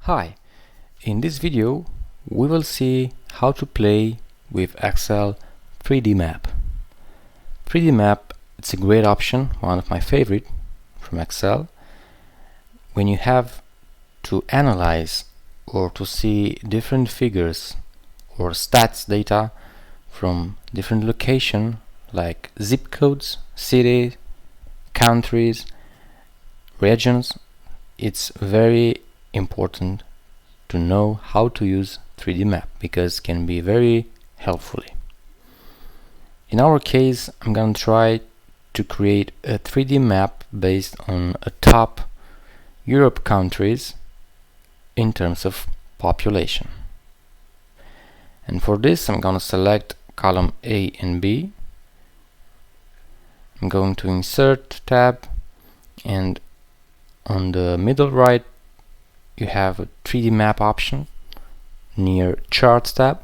Hi, in this video we will see how to play with Excel 3D map. 3D map, it's a great option, one of my favorite from Excel. When you have to analyze or to see different figures or stats data from different locations like zip codes, cities, countries, regions, it's very important to know how to use 3D map because it can be very helpful. In our case, I'm gonna try to create a 3D map based on a top Europe countries in terms of population. And for this, I'm gonna select column A and B. I'm going to Insert tab, and on the middle right you have a 3D map option near Charts tab.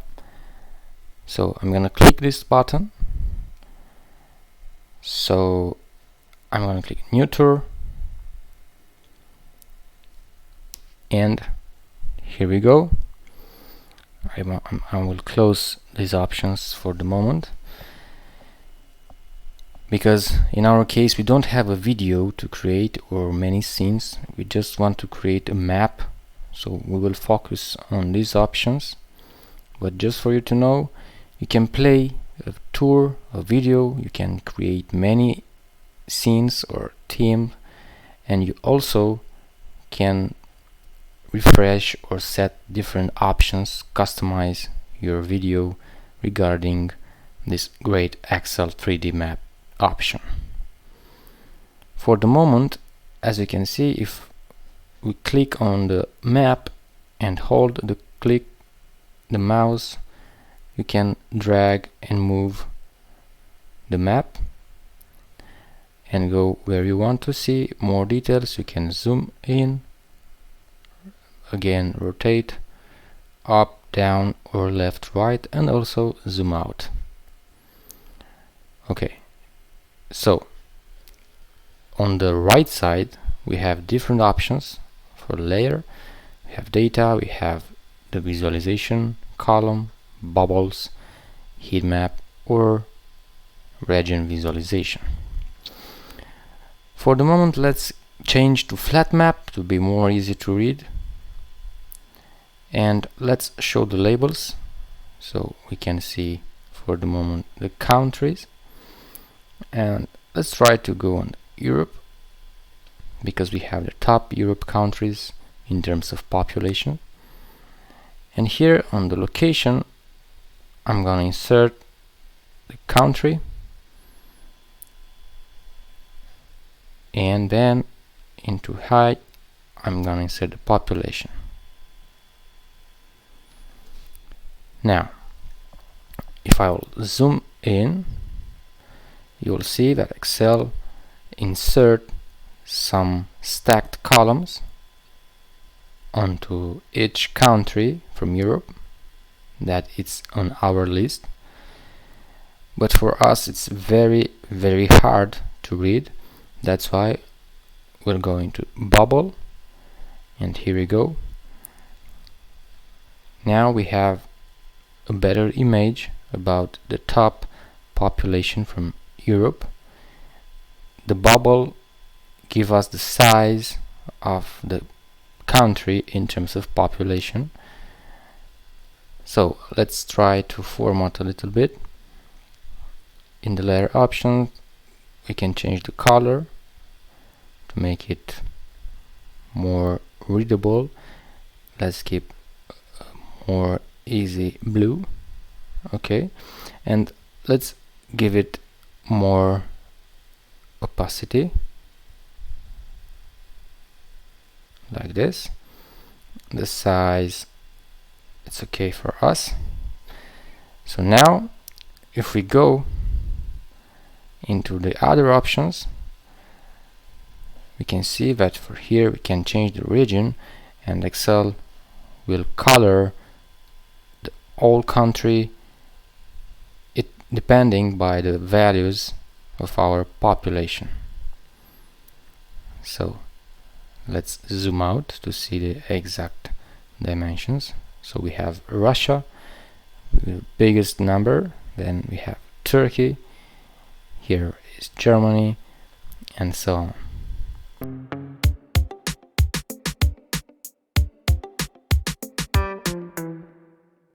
So I'm gonna click this button. So I'm gonna click New Tour, and here we go. I will close these options for the moment, because in our case we don't have a video to create or many scenes. We just want to create a map, so we will focus on these options. But just for you to know, you can play a tour, a video, you can create many scenes or themes, and you also can refresh or set different options, customize your video regarding this great Excel 3D map option. For the moment, as you can see, if we click on the map and hold the mouse, you can drag and move the map and go where you want to see more details. You can zoom in, again rotate up, down or left, right, and also zoom out. Okay, so on the right side we have different options for layer. We have data, we have the visualization, column, bubbles, heat map or region visualization. For the moment, let's change to flat map to be more easy to read, and let's show the labels so we can see for the moment the countries. And let's try to go on Europe, because we have the top Europe countries in terms of population. And here on the location, I'm gonna insert the country, and then into height I'm gonna insert the population. Now if I will zoom in, you will see that Excel insert some stacked columns onto each country from Europe that it's on our list. But for us it's very hard to read. That's why we're going to bubble, and here we go. Now we have a better image about the top population from Europe. The bubble gives us the size of the country in terms of population. So let's try to format a little bit. In the layer option we can change the color to make it more readable. Let's keep more easy blue. Okay, and let's give it more opacity like this. The size, it's okay for us. So now if we go into the other options, we can see that for here we can change the region, and Excel will color the whole country depending by the values of our population. So let's zoom out to see the exact dimensions. So we have Russia, the biggest number, then we have Turkey, here is Germany, and so on.